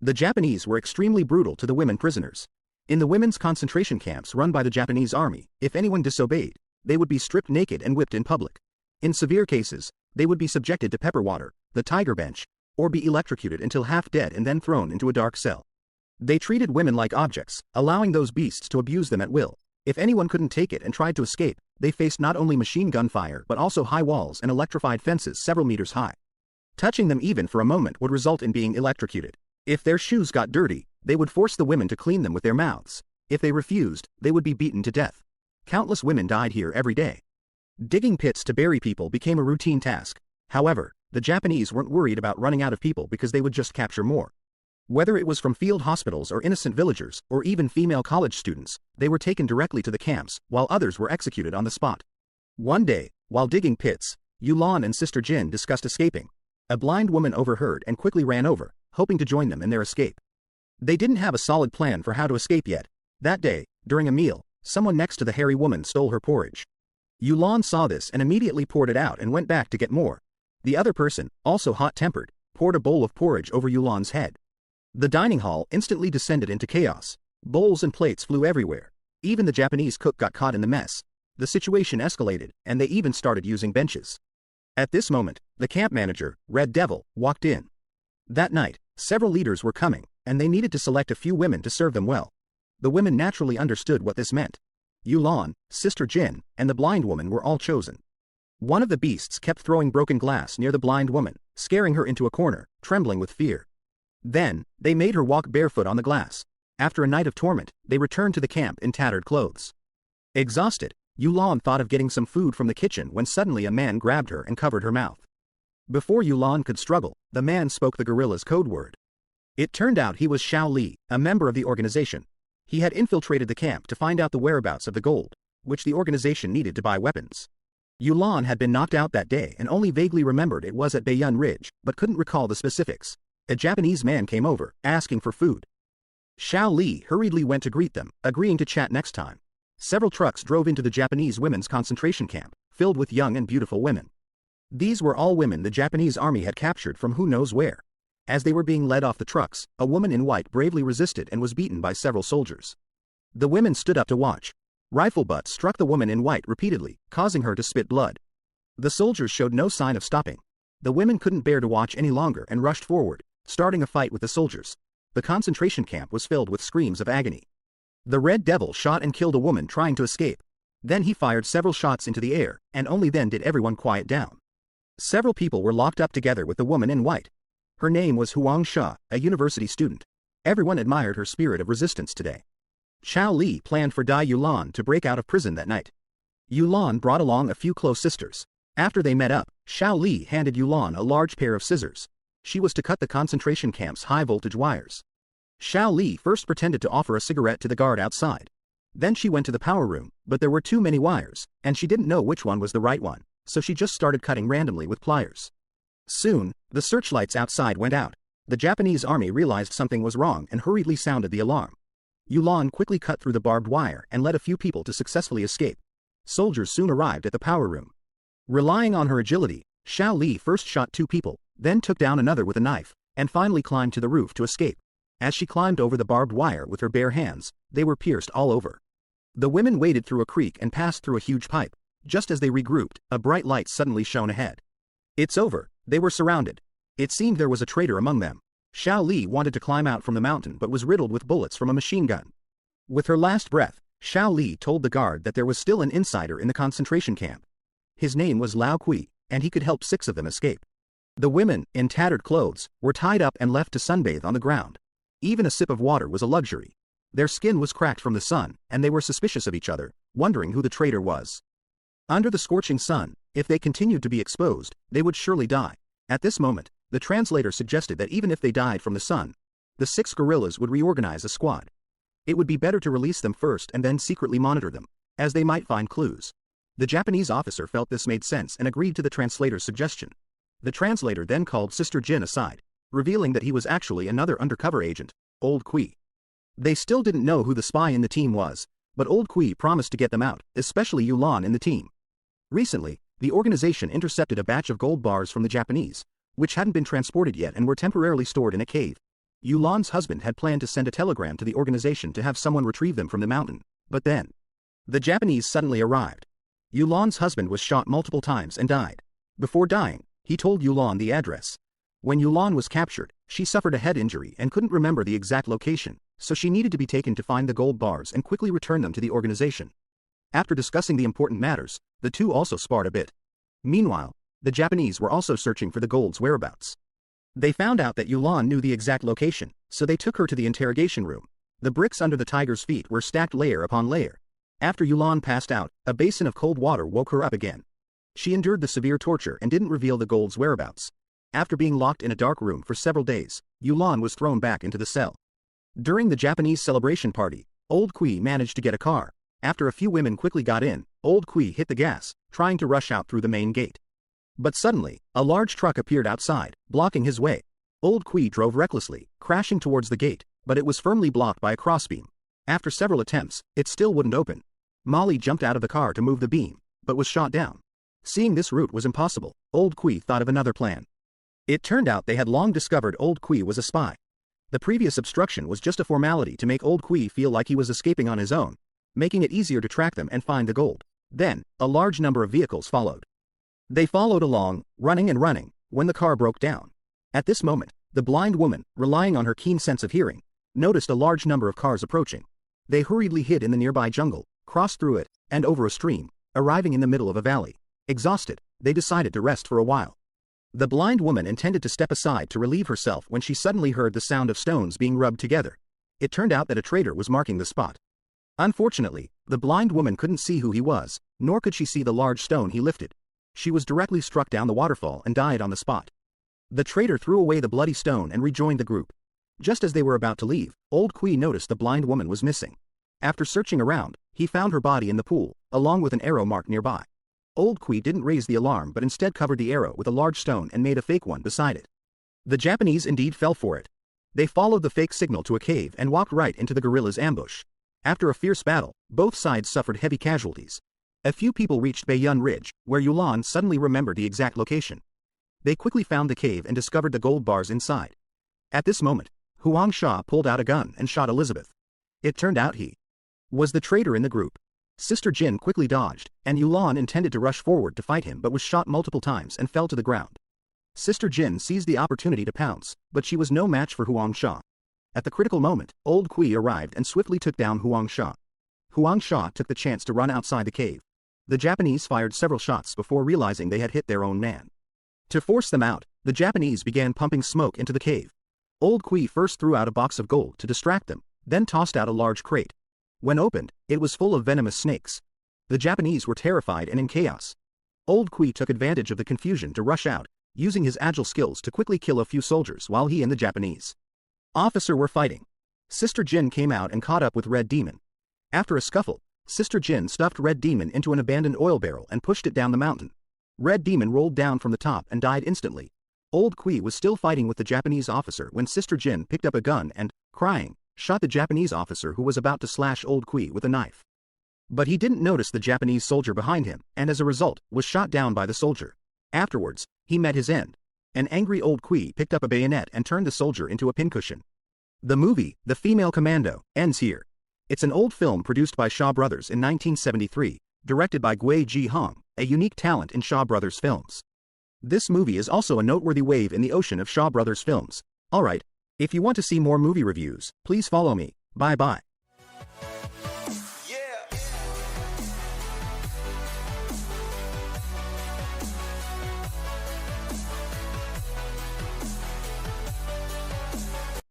The Japanese were extremely brutal to the women prisoners. In the women's concentration camps run by the Japanese army, if anyone disobeyed, they would be stripped naked and whipped in public. In severe cases, they would be subjected to pepper water, the tiger bench, or be electrocuted until half dead and then thrown into a dark cell. They treated women like objects, allowing those beasts to abuse them at will. If anyone couldn't take it and tried to escape, they faced not only machine gun fire but also high walls and electrified fences several meters high. Touching them even for a moment would result in being electrocuted. If their shoes got dirty, they would force the women to clean them with their mouths. If they refused, they would be beaten to death. Countless women died here every day. Digging pits to bury people became a routine task. However, the Japanese weren't worried about running out of people because they would just capture more. Whether it was from field hospitals or innocent villagers, or even female college students, they were taken directly to the camps, while others were executed on the spot. One day, while digging pits, Yulan and Sister Jin discussed escaping. A blind woman overheard and quickly ran over, hoping to join them in their escape. They didn't have a solid plan for how to escape yet. That day, during a meal, someone next to the hairy woman stole her porridge. Yulan saw this and immediately poured it out and went back to get more. The other person, also hot-tempered, poured a bowl of porridge over Yulan's head. The dining hall instantly descended into chaos. Bowls and plates flew everywhere. Even the Japanese cook got caught in the mess. The situation escalated, and they even started using benches. At this moment, the camp manager, Red Devil, walked in. That night, several leaders were coming, and they needed to select a few women to serve them well. The women naturally understood what this meant. Yulan, Sister Jin, and the blind woman were all chosen. One of the beasts kept throwing broken glass near the blind woman, scaring her into a corner, trembling with fear. Then, they made her walk barefoot on the glass. After a night of torment, they returned to the camp in tattered clothes. Exhausted, Yulan thought of getting some food from the kitchen when suddenly a man grabbed her and covered her mouth. Before Yulan could struggle, the man spoke the guerrilla's code word. It turned out he was Xiao Li, a member of the organization. He had infiltrated the camp to find out the whereabouts of the gold, which the organization needed to buy weapons. Yulan had been knocked out that day and only vaguely remembered it was at Baiyun Ridge, but couldn't recall the specifics. A Japanese man came over, asking for food. Xiao Li hurriedly went to greet them, agreeing to chat next time. Several trucks drove into the Japanese women's concentration camp, filled with young and beautiful women. These were all women the Japanese army had captured from who knows where. As they were being led off the trucks, a woman in white bravely resisted and was beaten by several soldiers. The women stood up to watch. Rifle butts struck the woman in white repeatedly, causing her to spit blood. The soldiers showed no sign of stopping. The women couldn't bear to watch any longer and rushed forward, starting a fight with the soldiers. The concentration camp was filled with screams of agony. The Red Devil shot and killed a woman trying to escape. Then he fired several shots into the air, and only then did everyone quiet down. Several people were locked up together with the woman in white. Her name was Huang Sha, a university student. Everyone admired her spirit of resistance today. Xiao Li planned for Dai Yulan to break out of prison that night. Yulan brought along a few close sisters. After they met up, Xiao Li handed Yulan a large pair of scissors. She was to cut the concentration camp's high-voltage wires. Xiao Li first pretended to offer a cigarette to the guard outside. Then she went to the power room, but there were too many wires, and she didn't know which one was the right one, so she just started cutting randomly with pliers. Soon, the searchlights outside went out. The Japanese army realized something was wrong and hurriedly sounded the alarm. Yulan quickly cut through the barbed wire and led a few people to successfully escape. Soldiers soon arrived at the power room. Relying on her agility, Xiao Li first shot 2 people, then took down another with a knife, and finally climbed to the roof to escape. As she climbed over the barbed wire with her bare hands, they were pierced all over. The women waded through a creek and passed through a huge pipe. Just as they regrouped, a bright light suddenly shone ahead. It's over, they were surrounded. It seemed there was a traitor among them. Xiao Li wanted to climb out from the mountain but was riddled with bullets from a machine gun. With her last breath, Xiao Li told the guard that there was still an insider in the concentration camp. His name was Lao Kui, and he could help 6 of them escape. The women, in tattered clothes, were tied up and left to sunbathe on the ground. Even a sip of water was a luxury. Their skin was cracked from the sun, and they were suspicious of each other, wondering who the traitor was. Under the scorching sun, if they continued to be exposed, they would surely die. At this moment, the translator suggested that even if they died from the sun, the 6 guerrillas would reorganize a squad. It would be better to release them first and then secretly monitor them, as they might find clues. The Japanese officer felt this made sense and agreed to the translator's suggestion. The translator then called Sister Jin aside, revealing that he was actually another undercover agent, Old Kui. They still didn't know who the spy in the team was, but Old Kui promised to get them out, especially Yulan in the team. Recently, the organization intercepted a batch of gold bars from the Japanese, which hadn't been transported yet and were temporarily stored in a cave. Yulan's husband had planned to send a telegram to the organization to have someone retrieve them from the mountain, but then the Japanese suddenly arrived. Yulan's husband was shot multiple times and died. Before dying, he told Yulan the address. When Yulan was captured, she suffered a head injury and couldn't remember the exact location, so she needed to be taken to find the gold bars and quickly return them to the organization. After discussing the important matters, the two also sparred a bit. Meanwhile, the Japanese were also searching for the gold's whereabouts. They found out that Yulan knew the exact location, so they took her to the interrogation room. The bricks under the tiger's feet were stacked layer upon layer. After Yulan passed out, a basin of cold water woke her up again. She endured the severe torture and didn't reveal the gold's whereabouts. After being locked in a dark room for several days, Yulan was thrown back into the cell. During the Japanese celebration party, Old Kui managed to get a car. After a few women quickly got in, Old Kui hit the gas, trying to rush out through the main gate. But suddenly, a large truck appeared outside, blocking his way. Old Kui drove recklessly, crashing towards the gate, but it was firmly blocked by a crossbeam. After several attempts, it still wouldn't open. Molly jumped out of the car to move the beam, but was shot down. Seeing this route was impossible, Old Kui thought of another plan. It turned out they had long discovered Old Kui was a spy. The previous obstruction was just a formality to make Old Kui feel like he was escaping on his own, making it easier to track them and find the gold. Then, a large number of vehicles followed. They followed along, running and running, when the car broke down. At this moment, the blind woman, relying on her keen sense of hearing, noticed a large number of cars approaching. They hurriedly hid in the nearby jungle, crossed through it, and over a stream, arriving in the middle of a valley. Exhausted, they decided to rest for a while. The blind woman intended to step aside to relieve herself when she suddenly heard the sound of stones being rubbed together. It turned out that a trader was marking the spot. Unfortunately, the blind woman couldn't see who he was, nor could she see the large stone he lifted. She was directly struck down the waterfall and died on the spot. The trader threw away the bloody stone and rejoined the group. Just as they were about to leave, Old Kui noticed the blind woman was missing. After searching around, he found her body in the pool, along with an arrow mark nearby. Old Kui didn't raise the alarm but instead covered the arrow with a large stone and made a fake one beside it. The Japanese indeed fell for it. They followed the fake signal to a cave and walked right into the guerrillas' ambush. After a fierce battle, both sides suffered heavy casualties. A few people reached Baiyun Ridge, where Yulan suddenly remembered the exact location. They quickly found the cave and discovered the gold bars inside. At this moment, Huang Sha pulled out a gun and shot Elizabeth. It turned out he was the traitor in the group. Sister Jin quickly dodged, and Yulan intended to rush forward to fight him but was shot multiple times and fell to the ground. Sister Jin seized the opportunity to pounce, but she was no match for Huang Sha. At the critical moment, Old Kui arrived and swiftly took down Huang Sha. Huang Sha took the chance to run outside the cave. The Japanese fired several shots before realizing they had hit their own man. To force them out, the Japanese began pumping smoke into the cave. Old Kui first threw out a box of gold to distract them, then tossed out a large crate. When opened, it was full of venomous snakes. The Japanese were terrified and in chaos. Old Kui took advantage of the confusion to rush out, using his agile skills to quickly kill a few soldiers while he and the Japanese officer were fighting. Sister Jin came out and caught up with Red Demon. After a scuffle, Sister Jin stuffed Red Demon into an abandoned oil barrel and pushed it down the mountain. Red Demon rolled down from the top and died instantly. Old Kui was still fighting with the Japanese officer when Sister Jin picked up a gun and, crying, shot the Japanese officer who was about to slash Old Kui with a knife. But he didn't notice the Japanese soldier behind him and as a result was shot down by the soldier. Afterwards, he met his end. An angry Old Kui picked up a bayonet and turned the soldier into a pincushion. The movie, The Female Commando, ends here. It's an old film produced by Shaw Brothers in 1973, directed by Gui Ji Hong, a unique talent in Shaw Brothers films. This movie is also a noteworthy wave in the ocean of Shaw Brothers films. Alright, if you want to see more movie reviews, please follow me. Bye bye.